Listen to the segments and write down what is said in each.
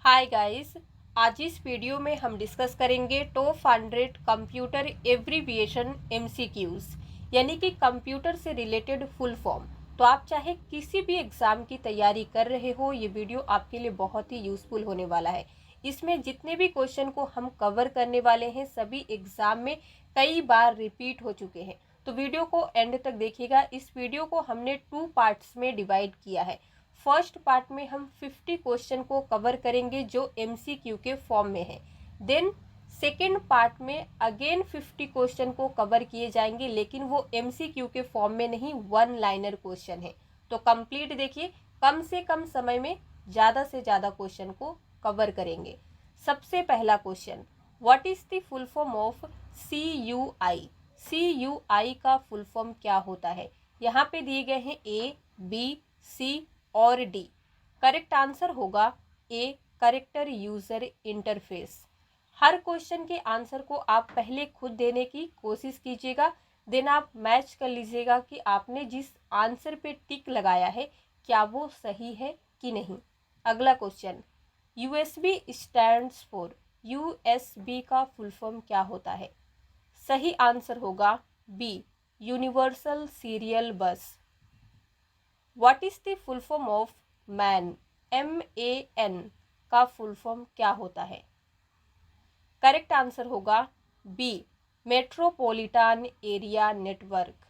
Hi guys. आज इस video में हम डिस्कस करेंगे टॉप 100 कंप्यूटर एब्रीविएशन एमसीक्यूज, यानी कि कंप्यूटर से रिलेटेड फुल फॉर्म। तो आप चाहे किसी भी एग्जाम की तैयारी कर रहे हो, ये वीडियो आपके लिए बहुत ही यूजफुल होने वाला है। इसमें जितने भी क्वेश्चन को हम कवर करने वाले हैं सभी एग्जाम में कई बार रिपीट हो चुके हैं, तो वीडियो को एंड तक देखिएगा। इस वीडियो को हमने 2 पार्ट्स में डिवाइड किया है। फर्स्ट पार्ट में हम 50 क्वेश्चन को कवर करेंगे जो एमसीक्यू के फॉर्म में है। देन सेकेंड पार्ट में अगेन 50 क्वेश्चन को कवर किए जाएंगे, लेकिन वो एमसीक्यू के फॉर्म में नहीं, वन लाइनर क्वेश्चन है। तो कंप्लीट देखिए, कम से कम समय में ज़्यादा से ज़्यादा क्वेश्चन को कवर करेंगे। सबसे पहला question, what is the full form of CUI? CUI का फुल फॉर्म क्या होता है? यहाँ पे दिए गए हैं A, B, C और डी। करेक्ट आंसर होगा ए, करेक्टर यूजर इंटरफेस। हर क्वेश्चन के आंसर को आप पहले खुद देने की कोशिश कीजिएगा, देन आप मैच कर लीजिएगा कि आपने जिस आंसर पे टिक लगाया है क्या वो सही है कि नहीं। अगला question, USB stands for, USB का फुल फॉर्म क्या होता है? सही आंसर होगा B, universal serial bus. What is the full form of MAN? MAN का फुल फॉर्म क्या होता है? करेक्ट आंसर होगा B, metropolitan area network.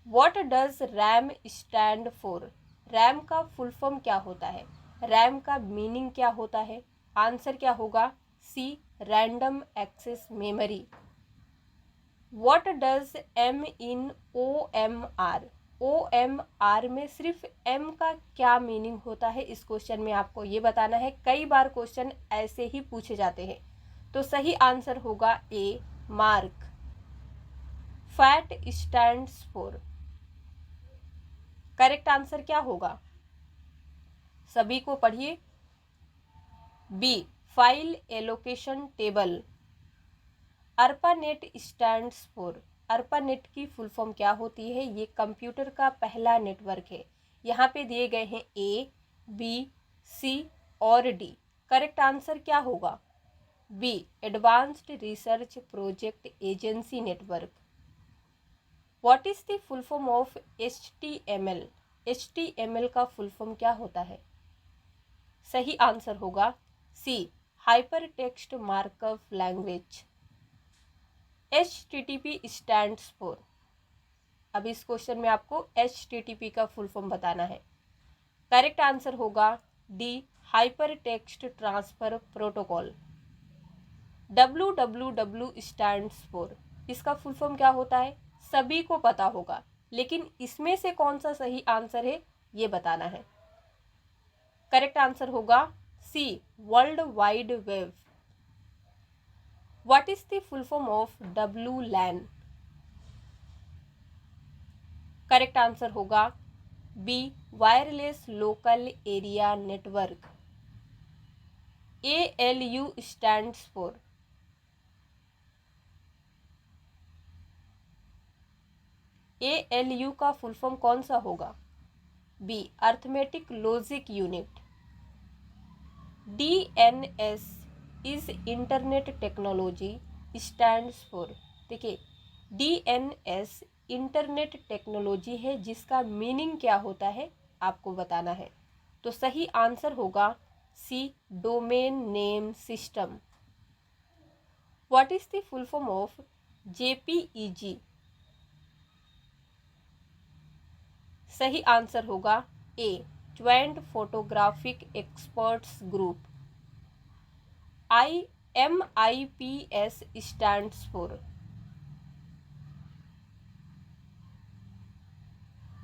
What does RAM stand for? RAM का फुल फॉर्म क्या होता है? रैम का मीनिंग क्या होता है? आंसर क्या होगा? C, random access memory. What does M in OMR? OMR में सिर्फ M का क्या मीनिंग होता है, इस क्वेश्चन में आपको ये बताना है। कई बार क्वेश्चन ऐसे ही पूछे जाते हैं, तो सही आंसर होगा A, mark. FAT stands for, correct answer क्या होगा? सभी को पढ़िए। B, file allocation table. ARPANET stands for, ARPANET की फुल फॉर्म क्या होती है? ये कंप्यूटर का पहला नेटवर्क है। यहाँ पे दिए गए हैं A, B, C और D। करेक्ट आंसर क्या होगा? B, advanced research project agency network. What is the full form of HTML? HTML का फुल फॉर्म क्या होता है? सही आंसर होगा C, hyper text markup language. HTTP stands for, अब इस क्वेश्चन में आपको HTTP का फुल फॉर्म बताना है। करेक्ट आंसर होगा D, hyper text transfer protocol. WWW stands for, इसका फुल फॉर्म क्या होता है? सभी को पता होगा, लेकिन इसमें से कौन सा सही आंसर है ये बताना है। करेक्ट आंसर होगा C, world wide web. What is the full form of WLAN? Correct answer होगा B, wireless local area network. ALU stands for, ALU का फुल फॉर्म कौन सा होगा? B, arithmetic logic unit. DNS is internet technology stands for, देखिए DNS internet technology है, जिसका meaning क्या होता है आपको बताना है। तो सही आंसर होगा C, domain name system. What is the full form of JPEG? सही आंसर होगा A, joint photographic experts group. MIPS stands for,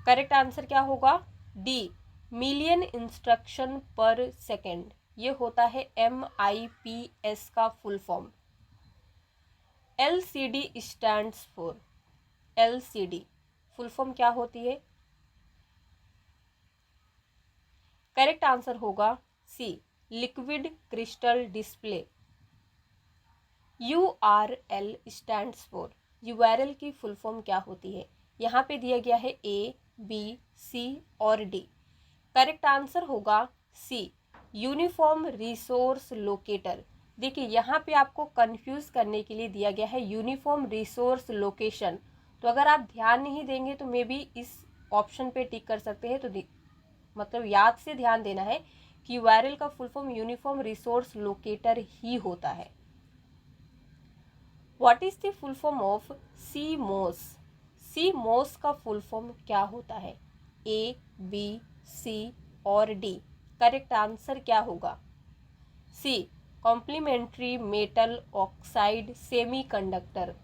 correct answer क्या होगा? D, million instruction per second. ये होता है MIPS का full form. LCD stands for, LCD full form क्या होती है? करेक्ट आंसर होगा C, liquid crystal display. URL stands for, URL की फुल फॉर्म क्या होती है? यहाँ पे दिया गया है A, B, C और D। करेक्ट आंसर होगा सी, यूनिफॉर्म रिसोर्स लोकेटर। देखिए यहाँ पे आपको कंफ्यूज करने के लिए दिया गया है यूनिफॉर्म रिसोर्स लोकेशन, तो अगर आप ध्यान नहीं देंगे तो मे बी इस ऑप्शन पे टिक कर सकते हैं। तो मतलब याद से ध्यान देना है कि यूआरएल का full form uniform resource locator ही होता है। What is the full form of CMOS? CMOS का फुल फॉर्म क्या होता है? ए, बी, सी और डी। करेक्ट आंसर क्या होगा? C, complementary metal oxide semiconductor.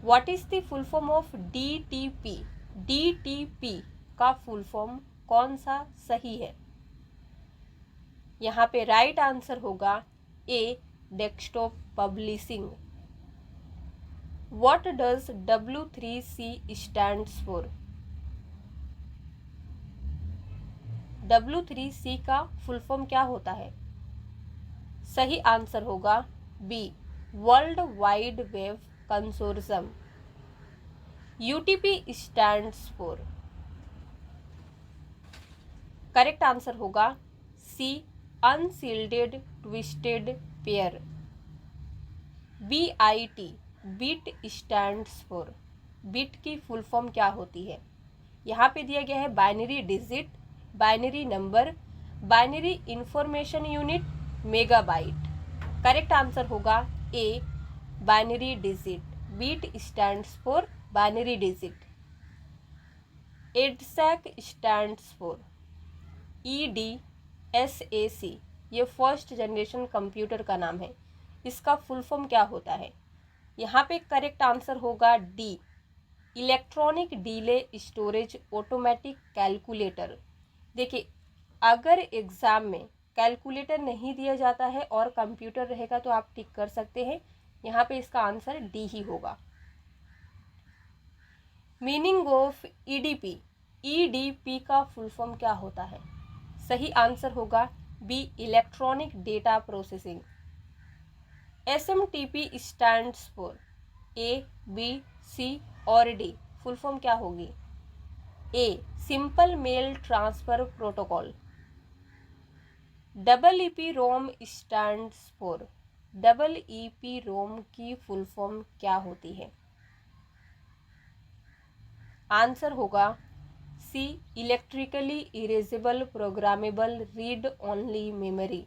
What is the full form of DTP? DTP का फुल फॉर्म कौन सा सही है? यहाँ पे राइट आंसर होगा A, desktop publishing. What does W3C stands for? W3C का फुल फॉर्म क्या होता है? सही आंसर होगा B, world wide web consortium. UTP stands for? Correct answer होगा C, unshielded twisted pair. BIT, bit stands for? Bit की full form क्या होती है? यहाँ पे दिया गया है binary digit, binary number, binary information unit, megabyte. Correct answer होगा A, binary digit. Bit stands for binary digit. EDSAC stands for? EDSAC, ये फर्स्ट जनरेशन कंप्यूटर का नाम है। इसका फुल फॉर्म क्या होता है? यहाँ पे करेक्ट आंसर होगा D, electronic delay storage automatic calculator. देखिए अगर एग्जाम में कैलकुलेटर नहीं दिया जाता है और कंप्यूटर रहेगा तो आप टिक कर सकते हैं। यहाँ पे इसका आंसर डी ही होगा। Meaning of EDP? EDP का फुल फॉर्म क्या होता है? सही आंसर होगा B, electronic data processing. SMTP stands for? A, B, C और डी। फुल फॉर्म क्या होगी? A, simple mail transfer protocol. EEPROM stands for? EEPROM की फुल फॉर्म क्या होती है? आंसर होगा C, electrically erasable programmable read only memory.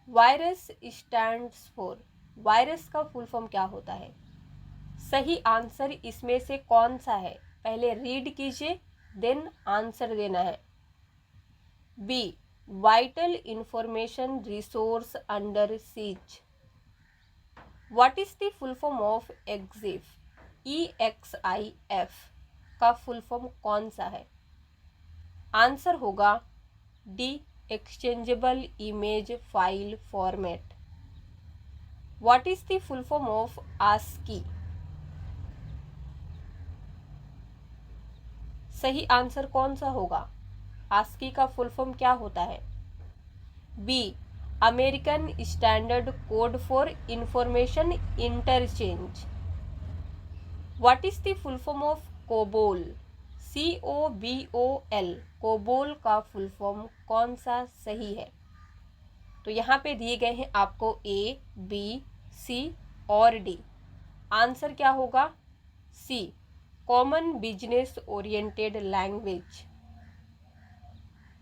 Virus stands for? Virus का full form क्या होता है? सही आंसर इसमें से कौन सा है? पहले रीड कीजिए देन आंसर देना है। B, vital information resource under siege. What is the full form of EXIF? EXIF का फुल फॉर्म कौन सा है? आंसर होगा D, exchangeable image file format. What is the full form of ASCII? सही answer कौन सा होगा? ASCII का फुल फॉर्म क्या होता है? B, American standard code for information interchange. What is the full form of COBOL? COBOL, COBOL का full form कौन सा सही है? तो यहाँ पे दिए गए हैं आपको A, B, C और D। आंसर क्या होगा? C, common business oriented language.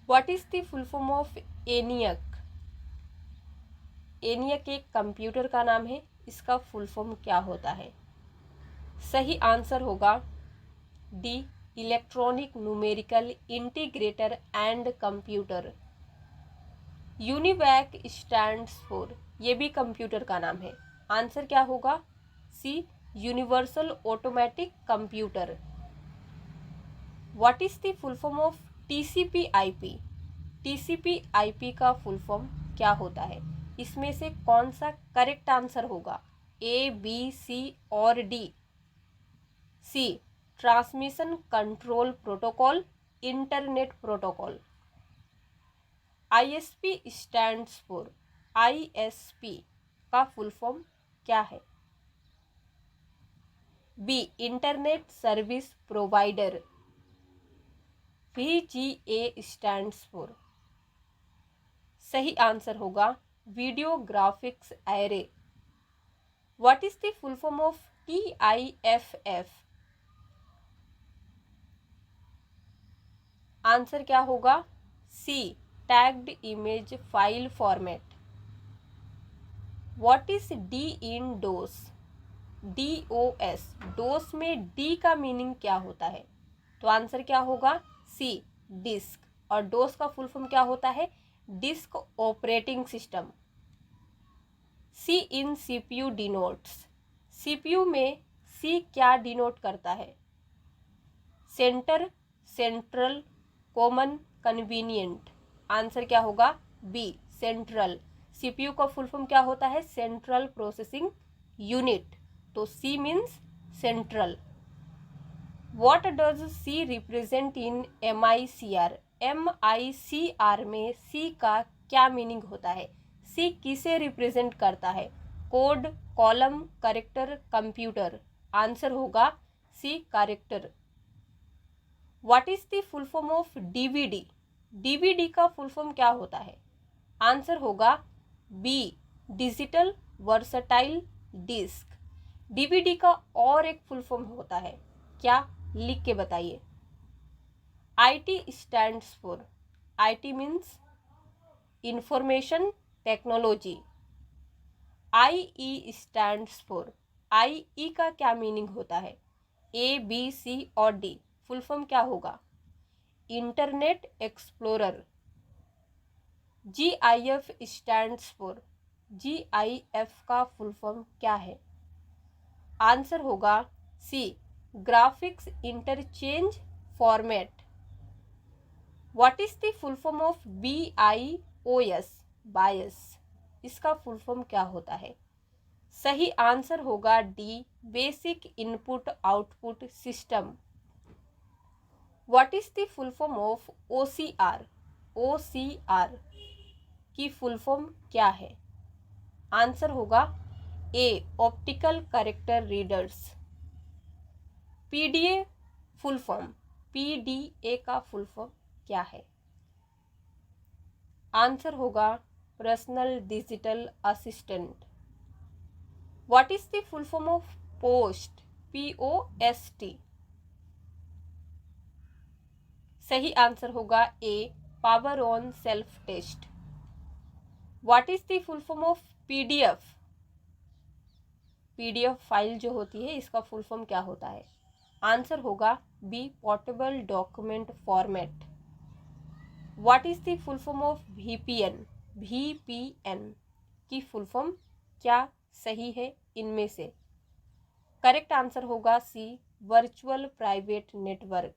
What is the full form of ENIAC? ENIAC एक कंप्यूटर का नाम है। इसका फुल फॉर्म क्या होता है? सही आंसर होगा D, electronic numerical integrator and computer. UNIVAC stands for? ये भी कंप्यूटर का नाम है। आंसर क्या होगा? C, universal automatic computer. What is the full form of TCP/IP? TCP/IP का फुल फॉर्म क्या होता है? इसमें से कौन सा करेक्ट आंसर होगा? A, B, C और D। C, transmission control protocol, internet protocol. ISP stands for? ISP का फुल फॉर्म क्या है? B, internet service provider. VGA stands for? सही आंसर होगा video graphics array. What is the full form of TIFF? Answer क्या होगा? C, tagged image file format. What is D in DOS? DOS, DOS में D का meaning क्या होता है? तो आंसर क्या होगा? C, disk. और डोस का फुल फॉर्म क्या होता है? Disk operating system. C in CPU denotes. CPU में सी क्या डिनोट करता है? Centre, central, common, convenient. Answer क्या होगा? B, central. CPU का फुल फॉर्म क्या होता है? Central processing unit. तो C means central. What does C represent in MICR? MICR में C का क्या मीनिंग होता है? C किसे रिप्रेजेंट करता है? Code, column, character, computer. Answer होगा C, character. What is the full form of DVD? DVD का फुल फॉर्म क्या होता है? आंसर होगा B, digital versatile disc. DVD का और एक फुल फॉर्म होता है क्या? लिख के बताइए। IT stands for, IT means information technology. IE stands for, IE का क्या मीनिंग होता है? ABC और D, फुल फॉर्म क्या होगा? Internet explorer. GIF stands for, GIF का फुल फॉर्म क्या है? आंसर होगा C, graphics interchange format. What is the full form of BIOS? BIOS. इसका फुल फॉर्म क्या होता है? सही आंसर होगा D, basic input output system. What is the full form of OCR? OCR की फुल फॉर्म क्या है? आंसर होगा A, optical character readers. PDA full form, PDA का फुल फॉर्म क्या है? आंसर होगा personal digital assistant. What is the full form of POST? POST। सही answer होगा A, power on self test. What is the full form of PDF? PDF file जो होती है इसका फुल फॉर्म क्या होता है? आंसर होगा B, portable document format. What is the full form of VPN? VPN की फुल फॉर्म क्या सही है इनमें से? करेक्ट आंसर होगा C, virtual private network.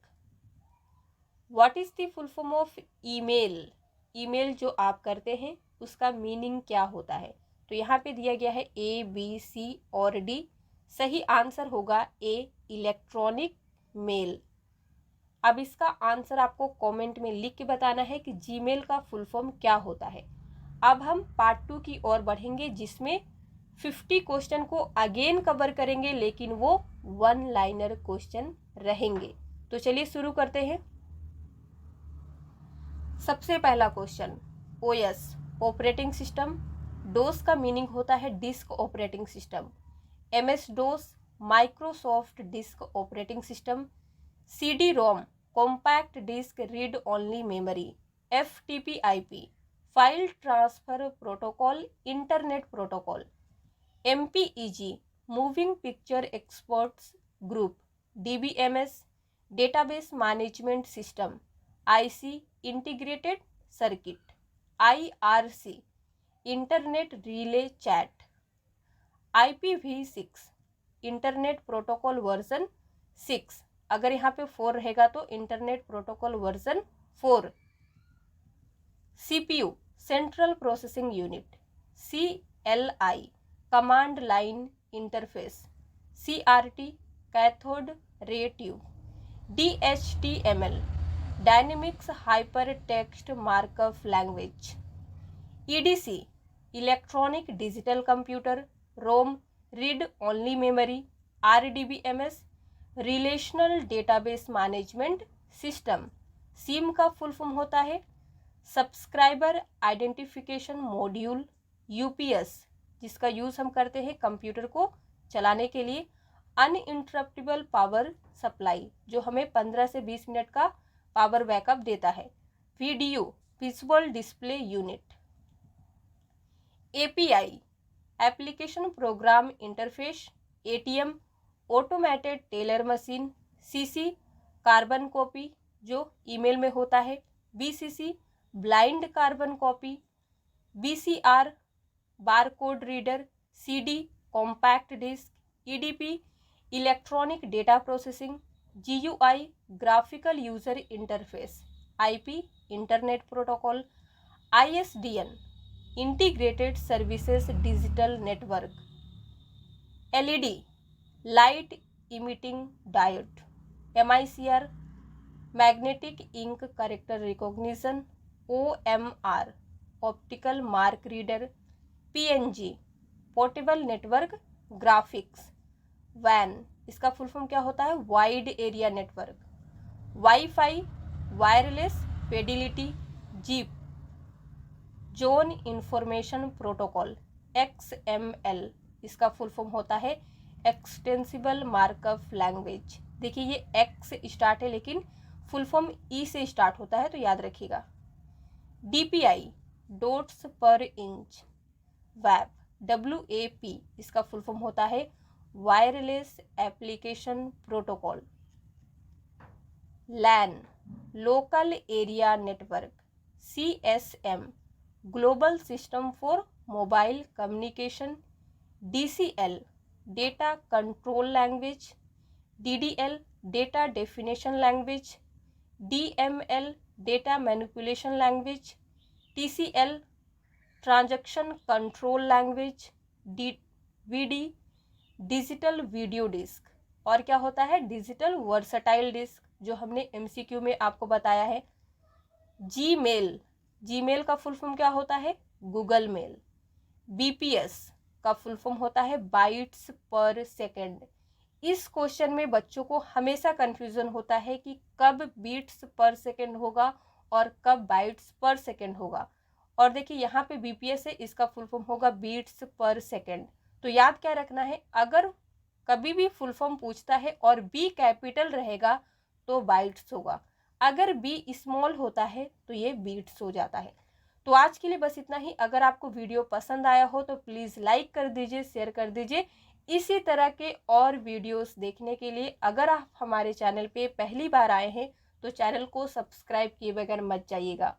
What is the full form of email? Email जो आप करते हैं उसका मीनिंग क्या होता है? तो यहाँ पे दिया गया है ABC और D। सही आंसर होगा ए, इलेक्ट्रॉनिक मेल। अब इसका आंसर आपको कमेंट में लिख के बताना है कि जीमेल का फुल फॉर्म क्या होता है। अब हम पार्ट 2 की ओर बढ़ेंगे जिसमें 50 क्वेश्चन को अगेन कवर करेंगे, लेकिन वो 1 लाइनर क्वेश्चन रहेंगे। तो चलिए शुरू करते हैं। सबसे पहला question, OS operating system. DOS का मीनिंग होता है disk operating system. MS DOS Microsoft disk operating system. CD-ROM compact disk read only memory. FTP/IP file transfer protocol internet protocol. MPEG moving picture experts group. DBMS database management system. IC integrated circuit. IRC internet relay chat. IPv6 internet protocol version 6। अगर यहाँ पे 4 रहेगा तो internet protocol version 4। CPU central processing unit. CLI command line interface. CRT cathode ray tube. DHTML dynamics hyper text markup language. EDC electronic digital computer. ROM read only memory. RDBMS relational database management system. SIM का full form होता है subscriber identification module UPS, जिसका use हम करते हैं computer को चलाने के लिए। अनइंटरप्टेबल पावर सप्लाई, जो हमें 15 से 20 मिनट का पावर बैकअप देता है। Video visual display unit. API application program interface. ATM automated teller machine. CC carbon copy, जो ईमेल में होता है। BCC blind carbon copy. BCR barcode reader. CD compact disc. EDP electronic data processing. GUI graphical user interface. IP internet protocol. ISDN integrated services digital network. LED light emitting diode. MICR magnetic ink character recognition. OMR optical mark reader. PNG portable network graphics. वैन, इसका full form क्या होता है? Wide area network. Wifi wireless Fidelity. Jeep zone information protocol. XML, इसका full form होता है extensible markup language. देखिए ये एक्स स्टार्ट है लेकिन फुल फॉर्म ई से स्टार्ट होता है, तो याद रखिएगा। DPI dots per inch. वैप WAP, इसका फुल फॉर्म होता है wireless application protocol. LAN local area network. CSM global system for mobile communication. DCL data control language. DDL data definition language. DML data manipulation language. TCL transaction control language. VD digital video disc. और क्या होता है? Digital versatile disc, जो हमने MCQ में आपको बताया है। जीमेल का फुल फॉर्म क्या होता है? Google mail. BPS का फुल फॉर्म होता है बाइट्स पर सेकेंड। इस क्वेश्चन में बच्चों को हमेशा कंफ्यूजन होता है कि कब बीट्स पर सेकेंड होगा और कब बाइट्स पर सेकेंड होगा। और देखिए यहाँ पे BPS है, इसका फुल फॉर्म होगा बीट्स पर सेकेंड। तो याद क्या रखना है, अगर कभी भी फुल फॉर्म पूछता है और B कैपिटल रहेगा तो बाइट्स होगा, अगर B स्मॉल होता है तो ये बीट्स हो जाता है। तो आज के लिए बस इतना ही। अगर आपको वीडियो पसंद आया हो तो प्लीज़ लाइक कर दीजिए, शेयर कर दीजिए। इसी तरह के और वीडियोस देखने के लिए अगर आप हमारे चैनल पे पहली बार आए हैं तो चैनल को सब्सक्राइब किए बगैर मत जाइएगा।